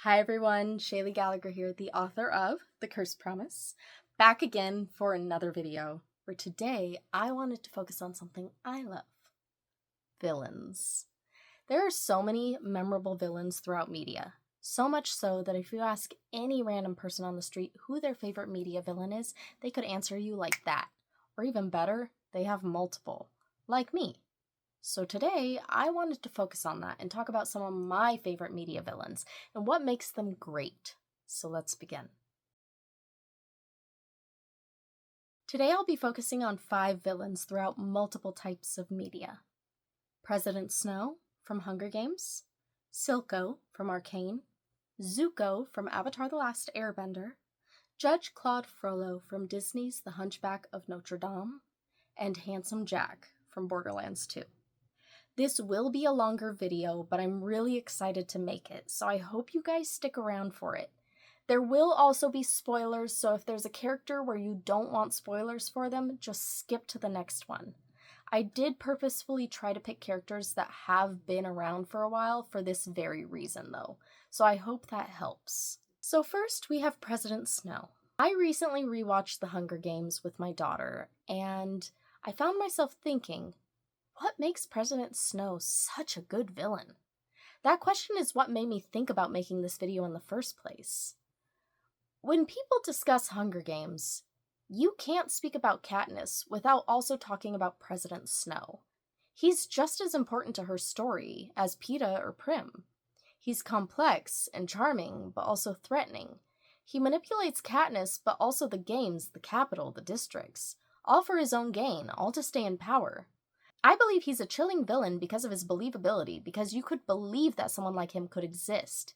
Hi everyone, Shaylee Gallagher here, the author of The Cursed Promise, back again for another video, where today I wanted to focus on something I love. Villains. There are so many memorable villains throughout media, so much so that if you ask any random person on the street who their favorite media villain is, they could answer you like that. Or even better, they have multiple, like me. So today, I wanted to focus on that and talk about some of my favorite media villains and what makes them great. So let's begin. Today I'll be focusing on 5 villains throughout multiple types of media. President Snow from Hunger Games, Silco from Arcane, Zuko from Avatar: The Last Airbender, Judge Claude Frollo from Disney's The Hunchback of Notre Dame, and Handsome Jack from Borderlands 2. This will be a longer video, but I'm really excited to make it, so I hope you guys stick around for it. There will also be spoilers, so if there's a character where you don't want spoilers for them, just skip to the next one. I did purposefully try to pick characters that have been around for a while for this very reason, though, so I hope that helps. So first, we have President Snow. I recently rewatched The Hunger Games with my daughter, and I found myself thinking, what makes President Snow such a good villain? That question is what made me think about making this video in the first place. When people discuss Hunger Games, you can't speak about Katniss without also talking about President Snow. He's just as important to her story as Peeta or Prim. He's complex and charming, but also threatening. He manipulates Katniss, but also the games, the capital, the districts, all for his own gain, all to stay in power. I believe he's a chilling villain because of his believability, because you could believe that someone like him could exist.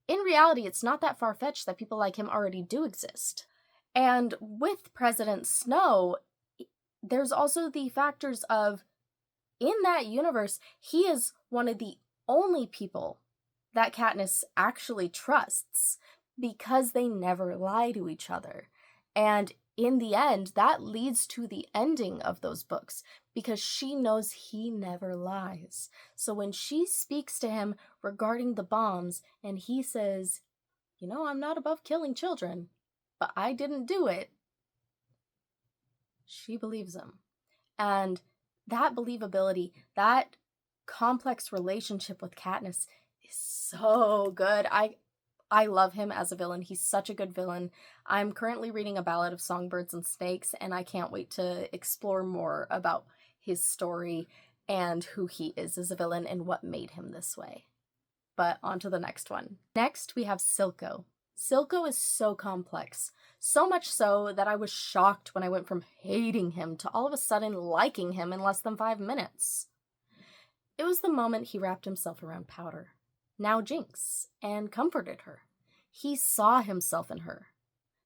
In reality, it's not that far-fetched that people like him already do exist. And with President Snow, there's also the factors of, in that universe, he is one of the only people that Katniss actually trusts, because they never lie to each other. And in the end, that leads to the ending of those books, because she knows he never lies. So when she speaks to him regarding the bombs, and he says, you know, I'm not above killing children, but I didn't do it, she believes him. And that believability, that complex relationship with Katniss is so good. I love him as a villain. He's such a good villain. I'm currently reading A Ballad of Songbirds and Snakes, and I can't wait to explore more about his story and who he is as a villain and what made him this way. But on to the next one. Next, we have Silco. Silco is so complex, so much so that I was shocked when I went from hating him to all of a sudden liking him in less than 5 minutes. It was the moment he wrapped himself around Powder, now Jinx, and comforted her. He saw himself in her.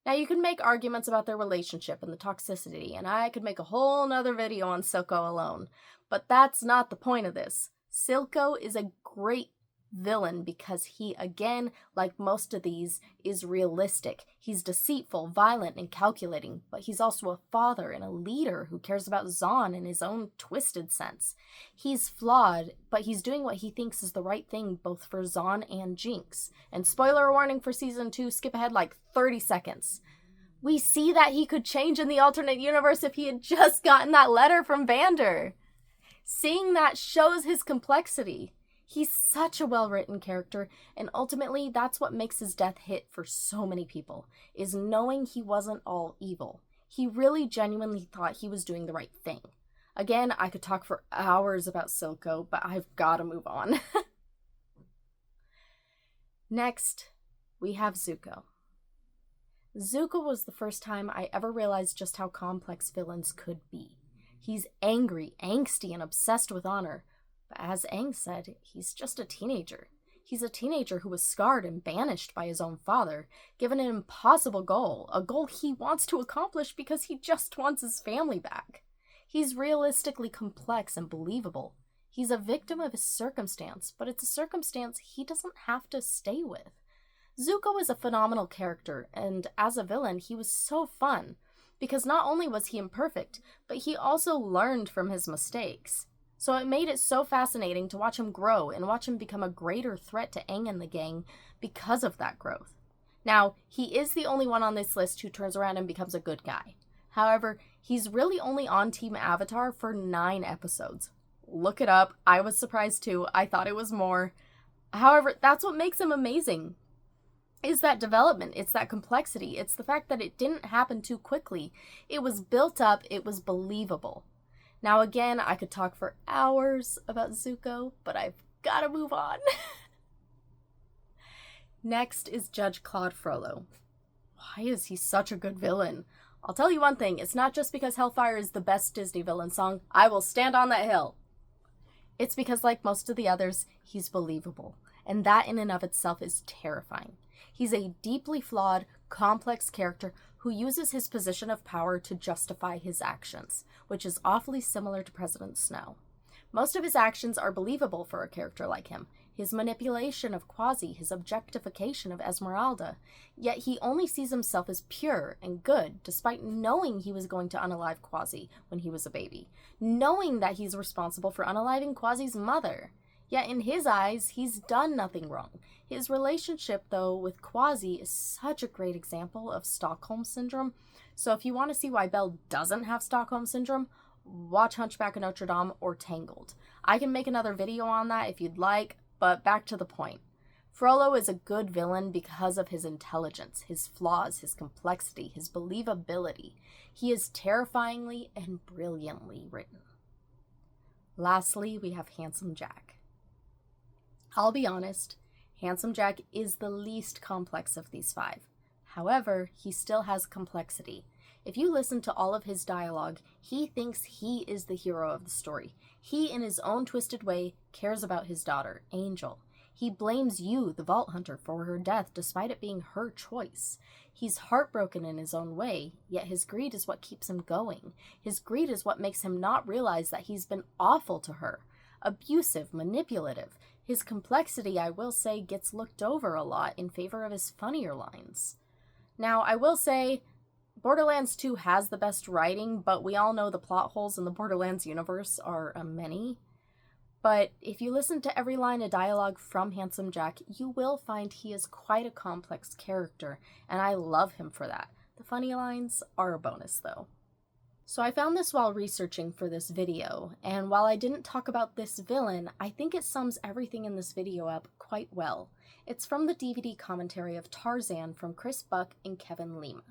Now, you can make arguments about their relationship and the toxicity, and I could make a whole nother video on Silco alone, but that's not the point of this. Silco is a great villain because he, again, like most of these, is realistic. He's deceitful, violent, and calculating, but he's also a father and a leader who cares about Zahn in his own twisted sense. He's flawed, but he's doing what he thinks is the right thing both for Zahn and Jinx. And spoiler warning for season 2, skip ahead like 30 seconds. We see that he could change in the alternate universe if he had just gotten that letter from Vander. Seeing that shows his complexity. He's such a well-written character, and ultimately that's what makes his death hit for so many people, is knowing he wasn't all evil. He really genuinely thought he was doing the right thing. Again, I could talk for hours about Silco, but I've got to move on. Next, we have Zuko. Zuko was the first time I ever realized just how complex villains could be. He's angry, angsty, and obsessed with honor. But as Aang said, he's just a teenager. He's a teenager who was scarred and banished by his own father, given an impossible goal, a goal he wants to accomplish because he just wants his family back. He's realistically complex and believable. He's a victim of his circumstance, but it's a circumstance he doesn't have to stay with. Zuko is a phenomenal character, and as a villain, he was so fun, because not only was he imperfect, but he also learned from his mistakes. So it made it so fascinating to watch him grow and watch him become a greater threat to Aang and the gang because of that growth. Now, he is the only one on this list who turns around and becomes a good guy. However, he's really only on Team Avatar for 9 episodes. Look it up. I was surprised too. I thought it was more. However, that's what makes him amazing. Is that development. It's that complexity. It's the fact that it didn't happen too quickly. It was built up. It was believable. Now again, I could talk for hours about Zuko, but I've got to move on. Next is Judge Claude Frollo. Why is he such a good villain? I'll tell you one thing, it's not just because Hellfire is the best Disney villain song. I will stand on that hill. It's because, like most of the others, he's believable. And that in and of itself is terrifying. He's a deeply flawed, complex character who uses his position of power to justify his actions, which is awfully similar to President Snow. Most of his actions are believable for a character like him. His manipulation of Quasi, his objectification of Esmeralda, yet he only sees himself as pure and good, despite knowing he was going to unalive Quasi when he was a baby, knowing that he's responsible for unaliving Quasi's mother. Yet in his eyes, he's done nothing wrong. His relationship, though, with Quasi is such a great example of Stockholm Syndrome. So if you want to see why Belle doesn't have Stockholm Syndrome, watch Hunchback of Notre Dame or Tangled. I can make another video on that if you'd like, but back to the point. Frollo is a good villain because of his intelligence, his flaws, his complexity, his believability. He is terrifyingly and brilliantly written. Lastly, we have Handsome Jack. I'll be honest, Handsome Jack is the least complex of these 5. However, he still has complexity. If you listen to all of his dialogue, he thinks he is the hero of the story. He, in his own twisted way, cares about his daughter, Angel. He blames you, the Vault Hunter, for her death despite it being her choice. He's heartbroken in his own way, yet his greed is what keeps him going. His greed is what makes him not realize that he's been awful to her. Abusive, manipulative. His complexity, I will say, gets looked over a lot in favor of his funnier lines. Now, I will say, Borderlands 2 has the best writing, but we all know the plot holes in the Borderlands universe are many. But if you listen to every line of dialogue from Handsome Jack, you will find he is quite a complex character, and I love him for that. The funny lines are a bonus, though. So I found this while researching for this video, and while I didn't talk about this villain, I think it sums everything in this video up quite well. It's from the DVD commentary of Tarzan from Chris Buck and Kevin Lima.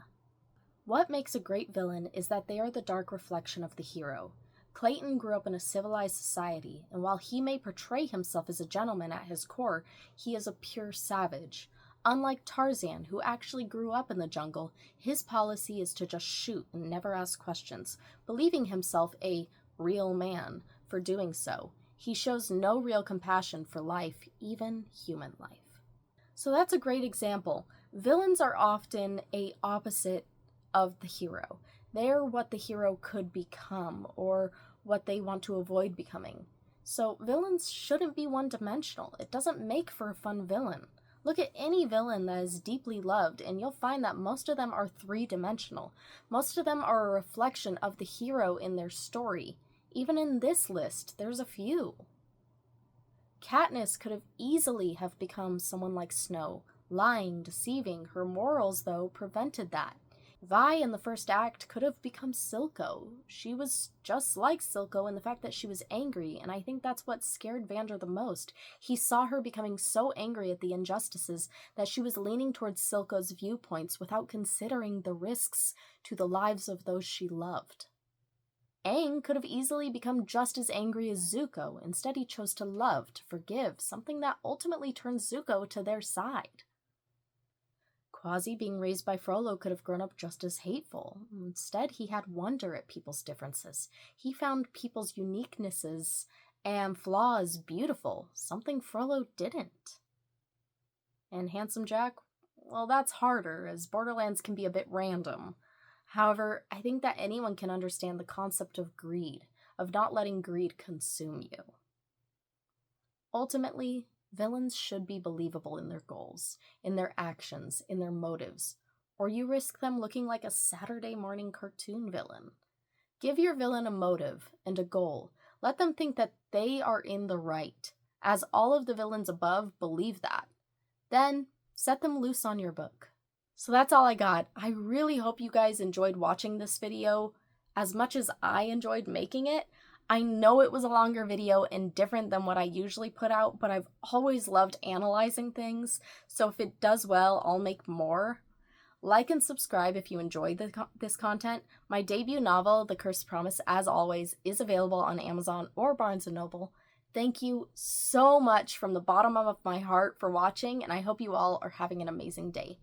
What makes a great villain is that they are the dark reflection of the hero. Clayton grew up in a civilized society, and while he may portray himself as a gentleman at his core, he is a pure savage. Unlike Tarzan, who actually grew up in the jungle, his policy is to just shoot and never ask questions, believing himself a real man for doing so. He shows no real compassion for life, even human life. So that's a great example. Villains are often an opposite of the hero. They're what the hero could become, or what they want to avoid becoming. So villains shouldn't be one-dimensional. It doesn't make for a fun villain. Look at any villain that is deeply loved, and you'll find that most of them are 3-dimensional. Most of them are a reflection of the hero in their story. Even in this list, there's a few. Katniss could have easily have become someone like Snow, lying, deceiving. Her morals, though, prevented that. Vi in the first act could have become Silco. She was just like Silco in the fact that she was angry, and I think that's what scared Vander the most. He saw her becoming so angry at the injustices that she was leaning towards Silco's viewpoints without considering the risks to the lives of those she loved. Aang could have easily become just as angry as Zuko. Instead, he chose to love, to forgive, something that ultimately turns Zuko to their side. Quasi, being raised by Frollo, could have grown up just as hateful. Instead, he had wonder at people's differences. He found people's uniquenesses and flaws beautiful, something Frollo didn't. And Handsome Jack? Well, that's harder, as Borderlands can be a bit random. However, I think that anyone can understand the concept of greed, of not letting greed consume you. Ultimately, villains should be believable in their goals, in their actions, in their motives, or you risk them looking like a Saturday morning cartoon villain. Give your villain a motive and a goal. Let them think that they are in the right, as all of the villains above believe that. Then, set them loose on your book. So that's all I got. I really hope you guys enjoyed watching this video as much as I enjoyed making it. I know it was a longer video and different than what I usually put out, but I've always loved analyzing things, so if it does well, I'll make more. Like and subscribe if you enjoyed this content. My debut novel, The Cursed Promise, as always, is available on Amazon or Barnes & Noble. Thank you so much from the bottom of my heart for watching, and I hope you all are having an amazing day.